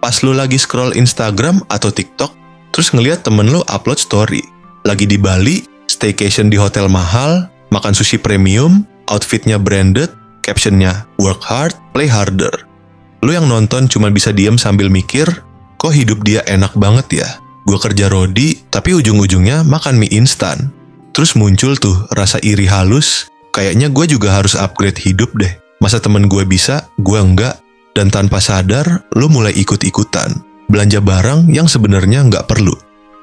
Pas lu lagi scroll Instagram atau TikTok, terus ngeliat temen lu upload story. Lagi di Bali, staycation di hotel mahal, makan sushi premium, outfitnya branded, captionnya work hard, play harder. Lu yang nonton cuma bisa diem sambil mikir, kok hidup dia enak banget ya? Gua kerja rodi, tapi ujung-ujungnya makan mie instan. Terus muncul tuh rasa iri halus, kayaknya gue juga harus upgrade hidup deh. Masa temen gue bisa, gue enggak? Dan tanpa sadar, lu mulai ikut-ikutan. Belanja barang yang sebenarnya nggak perlu.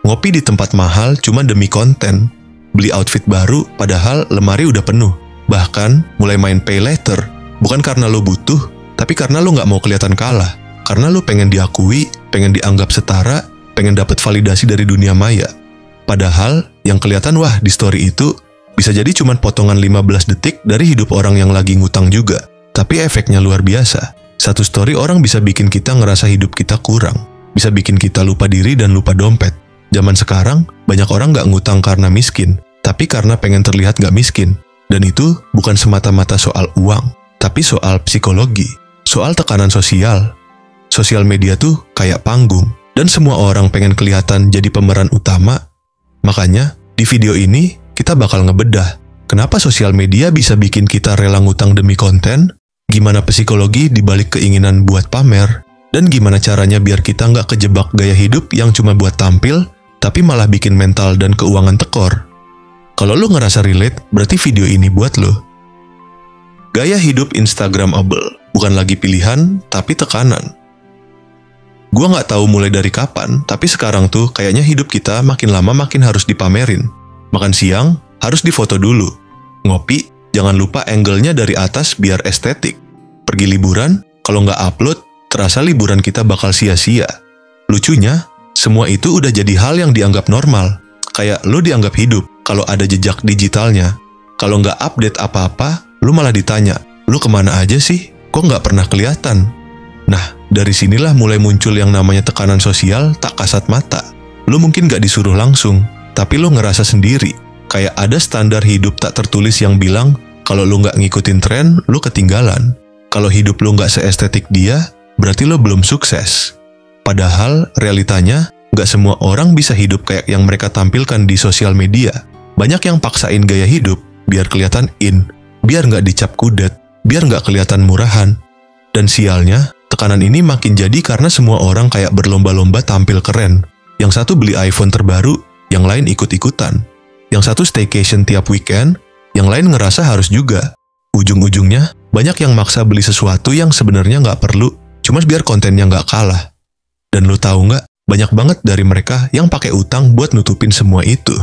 Ngopi di tempat mahal cuma demi konten. Beli outfit baru padahal lemari udah penuh. Bahkan mulai main pay later. Bukan karena lu butuh, tapi karena lu nggak mau kelihatan kalah. Karena lu pengen diakui, pengen dianggap setara, pengen dapat validasi dari dunia maya. Padahal yang kelihatan wah di story itu bisa jadi cuma potongan 15 detik dari hidup orang yang lagi ngutang juga. Tapi efeknya luar biasa. Satu story orang bisa bikin kita ngerasa hidup kita kurang. Bisa bikin kita lupa diri dan lupa dompet. Zaman sekarang, banyak orang nggak ngutang karena miskin, tapi karena pengen terlihat nggak miskin. Dan itu bukan semata-mata soal uang, tapi soal psikologi, soal tekanan sosial. Sosial media tuh kayak panggung, dan semua orang pengen kelihatan jadi pemeran utama. Makanya, di video ini, kita bakal ngebedah kenapa sosial media bisa bikin kita rela ngutang demi konten, gimana psikologi dibalik keinginan buat pamer, dan gimana caranya biar kita nggak kejebak gaya hidup yang cuma buat tampil, tapi malah bikin mental dan keuangan tekor. Kalau lu ngerasa relate, berarti video ini buat lu. Gaya hidup Instagramable, bukan lagi pilihan, tapi tekanan. Gua nggak tahu mulai dari kapan, tapi sekarang tuh kayaknya hidup kita makin lama makin harus dipamerin. Makan siang, harus difoto dulu. Ngopi, jangan lupa angle-nya dari atas biar estetik. Pergi liburan, kalau nggak upload, terasa liburan kita bakal sia-sia. Lucunya, semua itu udah jadi hal yang dianggap normal. Kayak lo dianggap hidup kalau ada jejak digitalnya. Kalau nggak update apa-apa, lo malah ditanya, lo kemana aja sih? Kok nggak pernah kelihatan? Nah, dari sinilah mulai muncul yang namanya tekanan sosial tak kasat mata. Lo mungkin nggak disuruh langsung, tapi lo ngerasa sendiri. Kayak ada standar hidup tak tertulis yang bilang, kalau lo nggak ngikutin tren, lo ketinggalan. Kalau hidup lo nggak seestetik dia, berarti lo belum sukses. Padahal, realitanya, nggak semua orang bisa hidup kayak yang mereka tampilkan di sosial media. Banyak yang paksain gaya hidup, biar kelihatan in, biar nggak dicap kudet, biar nggak kelihatan murahan. Dan sialnya, tekanan ini makin jadi karena semua orang kayak berlomba-lomba tampil keren. Yang satu beli iPhone terbaru, yang lain ikut-ikutan. Yang satu staycation tiap weekend, yang lain ngerasa harus juga. Ujung-ujungnya, banyak yang maksa beli sesuatu yang sebenarnya nggak perlu, cuma biar kontennya nggak kalah. Dan lu tahu nggak, banyak banget dari mereka yang pakai utang buat nutupin semua itu.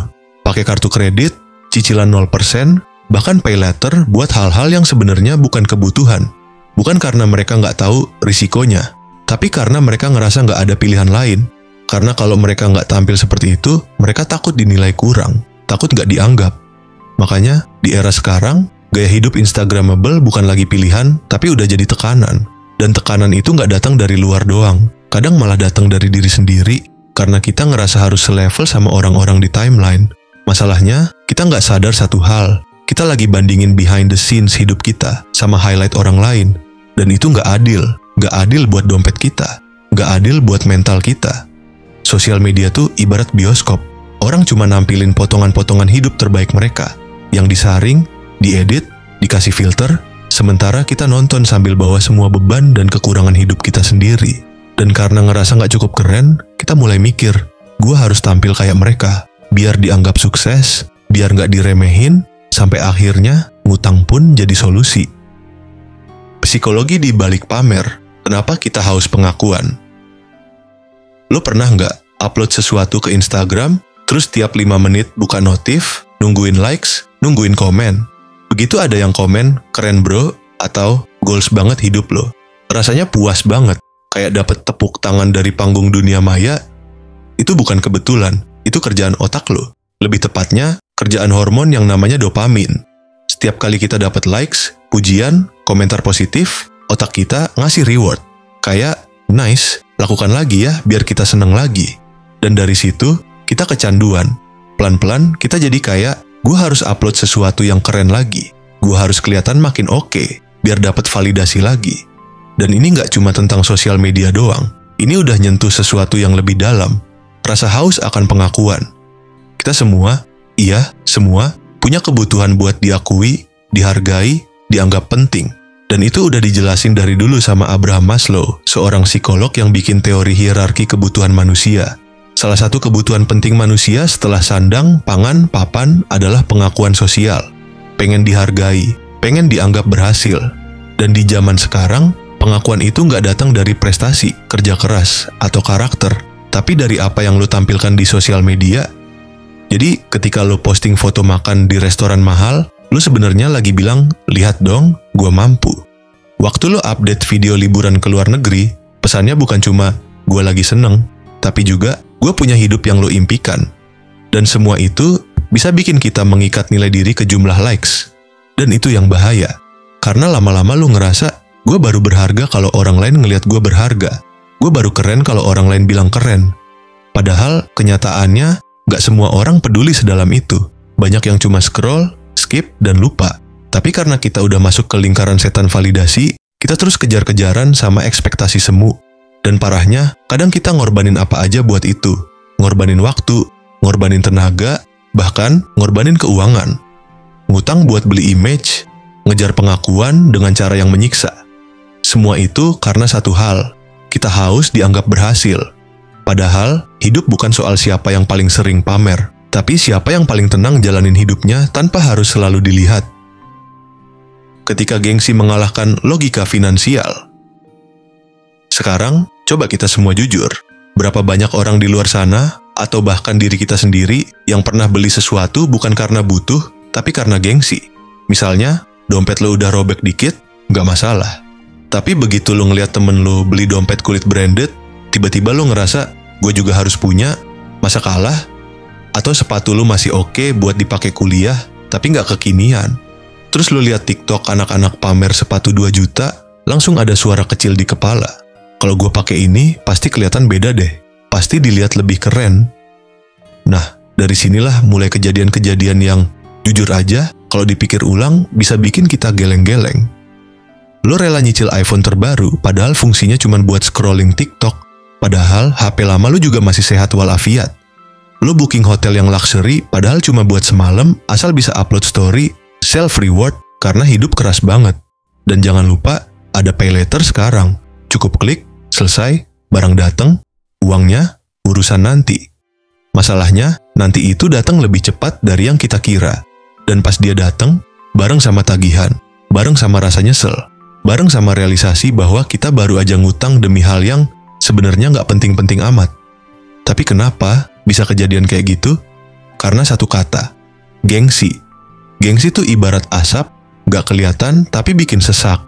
Pakai kartu kredit, cicilan 0%, bahkan pay later buat hal-hal yang sebenarnya bukan kebutuhan. Bukan karena mereka nggak tahu risikonya, tapi karena mereka ngerasa nggak ada pilihan lain. Karena kalau mereka nggak tampil seperti itu, mereka takut dinilai kurang, takut nggak dianggap. Makanya, di era sekarang, gaya hidup Instagramable bukan lagi pilihan, tapi udah jadi tekanan. Dan tekanan itu nggak datang dari luar doang. Kadang malah datang dari diri sendiri, karena kita ngerasa harus selevel sama orang-orang di timeline. Masalahnya, kita nggak sadar satu hal. Kita lagi bandingin behind the scenes hidup kita sama highlight orang lain. Dan itu nggak adil. Nggak adil buat dompet kita. Nggak adil buat mental kita. Sosial media tuh ibarat bioskop. Orang cuma nampilin potongan-potongan hidup terbaik mereka. Yang disaring, diedit, dikasih filter, sementara kita nonton sambil bawa semua beban dan kekurangan hidup kita sendiri. Dan karena ngerasa nggak cukup keren, kita mulai mikir, gue harus tampil kayak mereka, biar dianggap sukses, biar nggak diremehin, sampai akhirnya ngutang pun jadi solusi. Psikologi di balik pamer, kenapa kita haus pengakuan? Lo pernah nggak upload sesuatu ke Instagram, terus tiap 5 menit buka notif, nungguin likes, nungguin komen? Begitu ada yang komen, keren bro, atau goals banget hidup lo. Rasanya puas banget, kayak dapet tepuk tangan dari panggung dunia maya. Itu bukan kebetulan, itu kerjaan otak lo. Lebih tepatnya, kerjaan hormon yang namanya dopamin. Setiap kali kita dapat likes, pujian, komentar positif, otak kita ngasih reward. Kayak, nice, lakukan lagi ya biar kita seneng lagi. Dan dari situ, kita kecanduan. Pelan-pelan kita jadi kayak, gue harus upload sesuatu yang keren lagi. Gue harus kelihatan makin oke, biar dapat validasi lagi. Dan ini nggak cuma tentang sosial media doang. Ini udah nyentuh sesuatu yang lebih dalam. Rasa haus akan pengakuan. Kita semua, semua punya kebutuhan buat diakui, dihargai, dianggap penting. Dan itu udah dijelasin dari dulu sama Abraham Maslow, seorang psikolog yang bikin teori hierarki kebutuhan manusia. Salah satu kebutuhan penting manusia setelah sandang, pangan, papan adalah pengakuan sosial. Pengen dihargai, pengen dianggap berhasil. Dan di zaman sekarang, pengakuan itu nggak datang dari prestasi, kerja keras, atau karakter, tapi dari apa yang lo tampilkan di sosial media. Jadi, ketika lo posting foto makan di restoran mahal, lo sebenarnya lagi bilang, lihat dong, gue mampu. Waktu lo update video liburan ke luar negeri, pesannya bukan cuma, gue lagi seneng, tapi juga, gue punya hidup yang lo impikan. Dan semua itu bisa bikin kita mengikat nilai diri ke jumlah likes. Dan itu yang bahaya. Karena lama-lama lo ngerasa, gue baru berharga kalau orang lain ngelihat gue berharga. Gue baru keren kalau orang lain bilang keren. Padahal kenyataannya, gak semua orang peduli sedalam itu. Banyak yang cuma scroll, skip, dan lupa. Tapi karena kita udah masuk ke lingkaran setan validasi, kita terus kejar-kejaran sama ekspektasi semu. Dan parahnya, kadang kita ngorbanin apa aja buat itu. Ngorbanin waktu, ngorbanin tenaga, bahkan ngorbanin keuangan. Ngutang buat beli image, ngejar pengakuan dengan cara yang menyiksa. Semua itu karena satu hal, kita haus dianggap berhasil. Padahal, hidup bukan soal siapa yang paling sering pamer, tapi siapa yang paling tenang jalanin hidupnya tanpa harus selalu dilihat. Ketika gengsi mengalahkan logika finansial. Sekarang, coba kita semua jujur. Berapa banyak orang di luar sana, atau bahkan diri kita sendiri, yang pernah beli sesuatu bukan karena butuh, tapi karena gengsi. Misalnya, dompet lo udah robek dikit, nggak masalah. Tapi begitu lo ngeliat temen lo beli dompet kulit branded, tiba-tiba lo ngerasa, gue juga harus punya, masa kalah? Atau sepatu lo masih oke buat dipakai kuliah, tapi nggak kekinian. Terus lo lihat TikTok anak-anak pamer sepatu 2 juta, langsung ada suara kecil di kepala. Kalau gue pakai ini, pasti kelihatan beda deh. Pasti dilihat lebih keren. Nah, dari sinilah mulai kejadian-kejadian yang, jujur aja, kalau dipikir ulang, bisa bikin kita geleng-geleng. Lo rela nyicil iPhone terbaru, padahal fungsinya cuma buat scrolling TikTok. Padahal HP lama lo juga masih sehat walafiat. Lo booking hotel yang luxury, padahal cuma buat semalam, asal bisa upload story, self-reward, karena hidup keras banget. Dan jangan lupa, ada pay later sekarang. Cukup klik, selesai, barang datang, uangnya, urusan nanti. Masalahnya, nanti itu datang lebih cepat dari yang kita kira. Dan pas dia datang, bareng sama tagihan, bareng sama rasa nyesel, bareng sama realisasi bahwa kita baru aja ngutang demi hal yang sebenarnya nggak penting-penting amat. Tapi kenapa bisa kejadian kayak gitu? Karena satu kata, gengsi. Gengsi itu ibarat asap, nggak kelihatan tapi bikin sesak.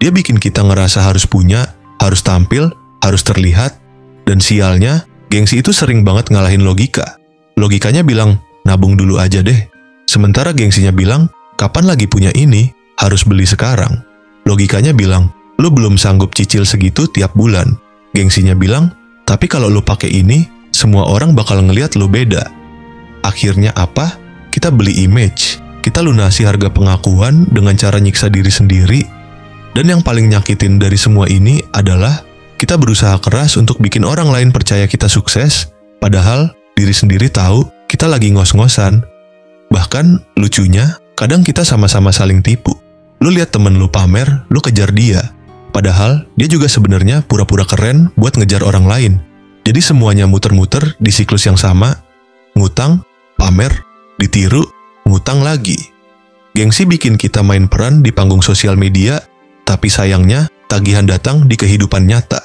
Dia bikin kita ngerasa harus punya, harus tampil, harus terlihat. Dan sialnya, gengsi itu sering banget ngalahin logika. Logikanya bilang, nabung dulu aja deh. Sementara gengsinya bilang, kapan lagi punya ini, harus beli sekarang. Logikanya bilang, lo belum sanggup cicil segitu tiap bulan. Gengsinya bilang, tapi kalau lo pakai ini, semua orang bakal ngeliat lo beda. Akhirnya apa? Kita beli image. Kita lunasi harga pengakuan dengan cara nyiksa diri sendiri. Dan yang paling nyakitin dari semua ini adalah kita berusaha keras untuk bikin orang lain percaya kita sukses, padahal diri sendiri tahu kita lagi ngos-ngosan. Bahkan lucunya, kadang kita sama-sama saling tipu. Lu lihat temen lu pamer, lu kejar dia. Padahal dia juga sebenarnya pura-pura keren buat ngejar orang lain. Jadi semuanya muter-muter di siklus yang sama. Ngutang, pamer, ditiru, ngutang lagi. Gengsi bikin kita main peran di panggung sosial media, tapi sayangnya tagihan datang di kehidupan nyata.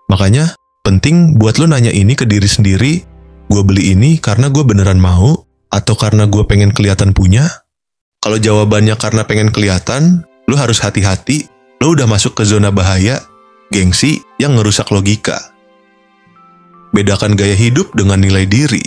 Makanya penting buat lo nanya ini ke diri sendiri, gue beli ini karena gue beneran mau, atau karena gue pengen kelihatan punya? Kalau jawabannya karena pengen kelihatan, lo harus hati-hati, lo udah masuk ke zona bahaya, gengsi yang ngerusak logika. Bedakan gaya hidup dengan nilai diri.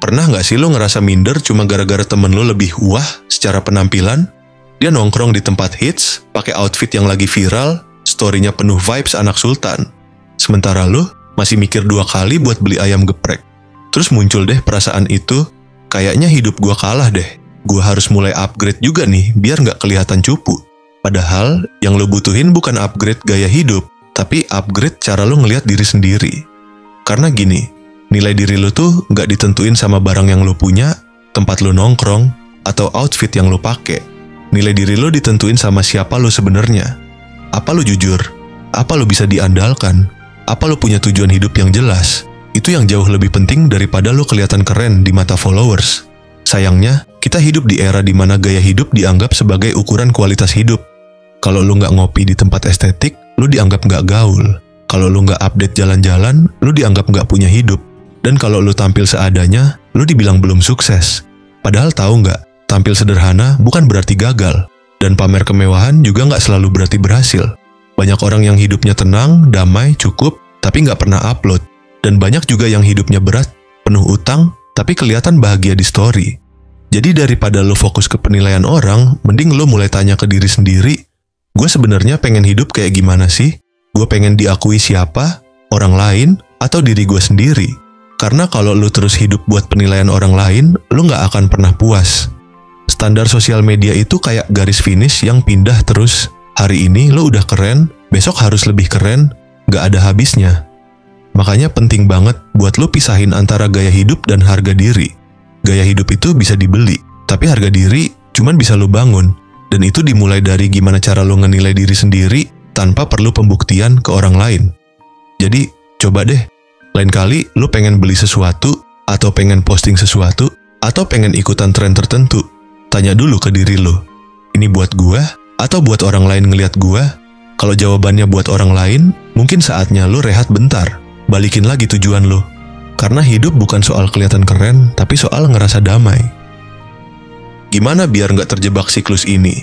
Pernah nggak sih lo ngerasa minder cuma gara-gara temen lo lebih wah secara penampilan? Dia nongkrong di tempat hits, pakai outfit yang lagi viral, story-nya penuh vibes anak sultan. Sementara lo masih mikir 2 kali buat beli ayam geprek. Terus muncul deh perasaan itu, kayaknya hidup gua kalah deh. Gua harus mulai upgrade juga nih, biar nggak kelihatan cupu. Padahal yang lo butuhin bukan upgrade gaya hidup, tapi upgrade cara lo ngelihat diri sendiri. Karena gini, nilai diri lo tuh nggak ditentuin sama barang yang lo punya, tempat lo nongkrong, atau outfit yang lo pakai. Nilai diri lo ditentuin sama siapa lo sebenarnya. Apa lo jujur? Apa lo bisa diandalkan? Apa lo punya tujuan hidup yang jelas? Itu yang jauh lebih penting daripada lo kelihatan keren di mata followers. Sayangnya, kita hidup di era di mana gaya hidup dianggap sebagai ukuran kualitas hidup. Kalau lo nggak ngopi di tempat estetik, lo dianggap nggak gaul. Kalau lo nggak update jalan-jalan, lo dianggap nggak punya hidup. Dan kalau lo tampil seadanya, lo dibilang belum sukses. Padahal tahu nggak, tampil sederhana bukan berarti gagal. Dan pamer kemewahan juga nggak selalu berarti berhasil. Banyak orang yang hidupnya tenang, damai, cukup, tapi nggak pernah upload. Dan banyak juga yang hidupnya berat, penuh utang, tapi kelihatan bahagia di story. Jadi daripada lo fokus ke penilaian orang, mending lo mulai tanya ke diri sendiri, gue sebenarnya pengen hidup kayak gimana sih? Gue pengen diakui siapa? Orang lain? Atau diri gue sendiri? Karena kalau lo terus hidup buat penilaian orang lain, lo nggak akan pernah puas. Standar sosial media itu kayak garis finish yang pindah terus. Hari ini lo udah keren, besok harus lebih keren, nggak ada habisnya. Makanya penting banget buat lo pisahin antara gaya hidup dan harga diri. Gaya hidup itu bisa dibeli, tapi harga diri cuman bisa lo bangun. Dan itu dimulai dari gimana cara lo ngenilai diri sendiri tanpa perlu pembuktian ke orang lain. Jadi, coba deh, lain kali lo pengen beli sesuatu, atau pengen posting sesuatu, atau pengen ikutan tren tertentu. Tanya dulu ke diri lo, ini buat gua, atau buat orang lain ngeliat gua? Kalau jawabannya buat orang lain, mungkin saatnya lo rehat bentar. Balikin lagi tujuan lo. Karena hidup bukan soal kelihatan keren, tapi soal ngerasa damai. Gimana biar nggak terjebak siklus ini?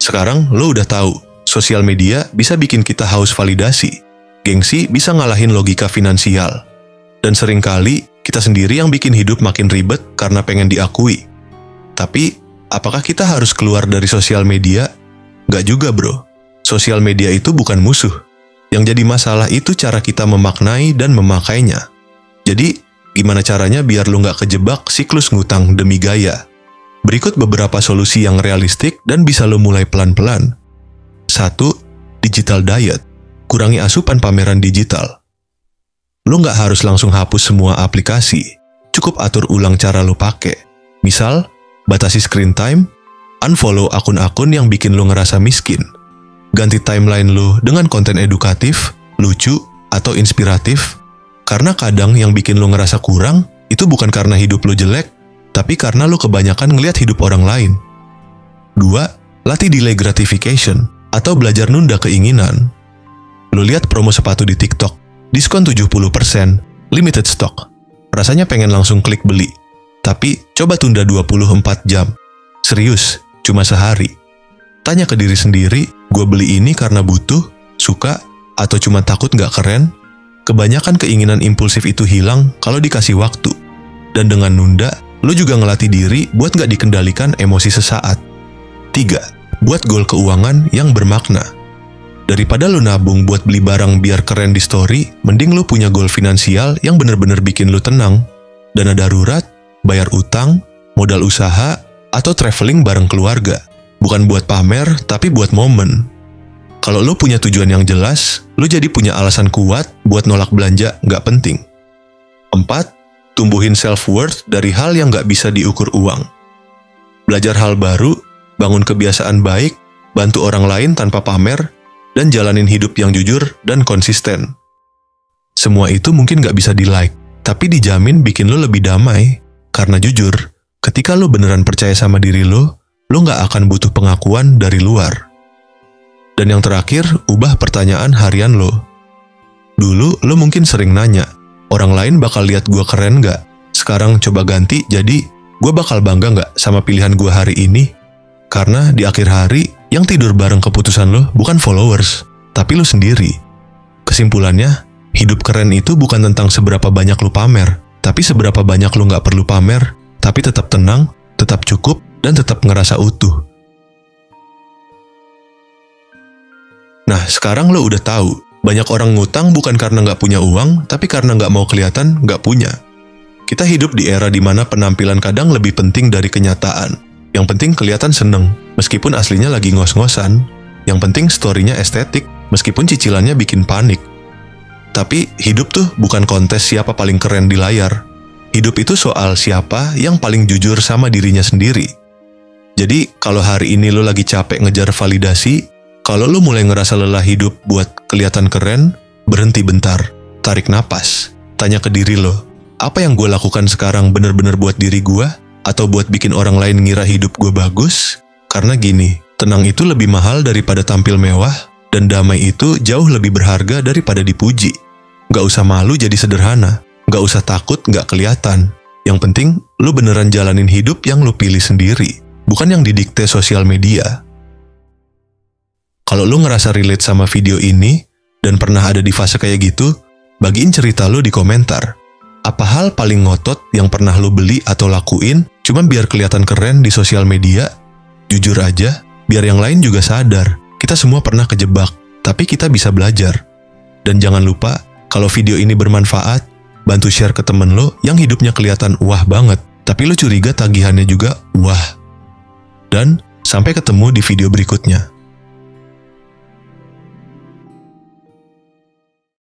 Sekarang lo udah tahu, sosial media bisa bikin kita haus validasi. Gengsi bisa ngalahin logika finansial. Dan seringkali, kita sendiri yang bikin hidup makin ribet karena pengen diakui. Tapi, apakah kita harus keluar dari sosial media? Nggak juga bro. Sosial media itu bukan musuh. Yang jadi masalah itu cara kita memaknai dan memakainya. Jadi, gimana caranya biar lo nggak kejebak siklus ngutang demi gaya? Berikut beberapa solusi yang realistik dan bisa lo mulai pelan-pelan. 1. Digital diet. Kurangi asupan pameran digital. Lo nggak harus langsung hapus semua aplikasi. Cukup atur ulang cara lo pakai. Misal, batasi screen time, unfollow akun-akun yang bikin lo ngerasa miskin. Ganti timeline lo dengan konten edukatif, lucu, atau inspiratif. Karena kadang yang bikin lo ngerasa kurang, itu bukan karena hidup lo jelek, tapi karena lo kebanyakan ngeliat hidup orang lain. 2. Latih delay gratification, atau belajar nunda keinginan. Lo lihat promo sepatu di TikTok, diskon 70%, limited stock. Rasanya pengen langsung klik beli. Tapi coba tunda 24 jam. Serius, cuma sehari. Tanya ke diri sendiri, gue beli ini karena butuh, suka, atau cuma takut gak keren? Kebanyakan keinginan impulsif itu hilang kalau dikasih waktu. Dan dengan nunda, lo juga ngelatih diri buat gak dikendalikan emosi sesaat. 3. Buat goal keuangan yang bermakna. Daripada lo nabung buat beli barang biar keren di story, mending lo punya goal finansial yang bener-bener bikin lo tenang. Dana darurat, bayar utang, modal usaha, atau traveling bareng keluarga. Bukan buat pamer, tapi buat momen. Kalau lo punya tujuan yang jelas, lo jadi punya alasan kuat buat nolak belanja nggak penting. 4. Tumbuhin self-worth dari hal yang nggak bisa diukur uang. Belajar hal baru, bangun kebiasaan baik, bantu orang lain tanpa pamer, dan jalanin hidup yang jujur dan konsisten. Semua itu mungkin nggak bisa di-like, tapi dijamin bikin lo lebih damai. Karena jujur, ketika lo beneran percaya sama diri lo nggak akan butuh pengakuan dari luar. Dan yang terakhir, ubah pertanyaan harian lo. Dulu, lo mungkin sering nanya, orang lain bakal lihat gue keren nggak? Sekarang coba ganti, jadi gue bakal bangga nggak sama pilihan gue hari ini? Karena di akhir hari, yang tidur bareng keputusan lo bukan followers, tapi lo sendiri. Kesimpulannya, hidup keren itu bukan tentang seberapa banyak lo pamer, tapi seberapa banyak lo nggak perlu pamer, tapi tetap tenang, tetap cukup, dan tetap ngerasa utuh. Nah, sekarang lo udah tahu, banyak orang ngutang bukan karena nggak punya uang, tapi karena nggak mau kelihatan nggak punya. Kita hidup di era di mana penampilan kadang lebih penting dari kenyataan. Yang penting kelihatan seneng, meskipun aslinya lagi ngos-ngosan. Yang penting story-nya estetik. meskipun cicilannya bikin panik. Tapi hidup tuh bukan kontes siapa paling keren di layar. Hidup itu soal siapa yang paling jujur sama dirinya sendiri. Jadi kalau hari ini lo lagi capek ngejar validasi, kalau lo mulai ngerasa lelah hidup buat kelihatan keren, berhenti bentar, tarik napas, tanya ke diri lo, apa yang gue lakukan sekarang bener-bener buat diri gue? Atau buat bikin orang lain ngira hidup gue bagus? Karena gini, tenang itu lebih mahal daripada tampil mewah, dan damai itu jauh lebih berharga daripada dipuji. Gak usah malu jadi sederhana, gak usah takut gak kelihatan. Yang penting, lu beneran jalanin hidup yang lu pilih sendiri, bukan yang didikte sosial media. Kalau lu ngerasa relate sama video ini, dan pernah ada di fase kayak gitu, bagiin cerita lu di komentar. Apa hal paling ngotot yang pernah lu beli atau lakuin cuma biar kelihatan keren di sosial media? Jujur aja, biar yang lain juga sadar. Kita semua pernah kejebak, tapi kita bisa belajar. Dan jangan lupa, kalau video ini bermanfaat, bantu share ke temen lo yang hidupnya kelihatan wah banget, tapi lo curiga tagihannya juga wah. Dan sampai ketemu di video berikutnya.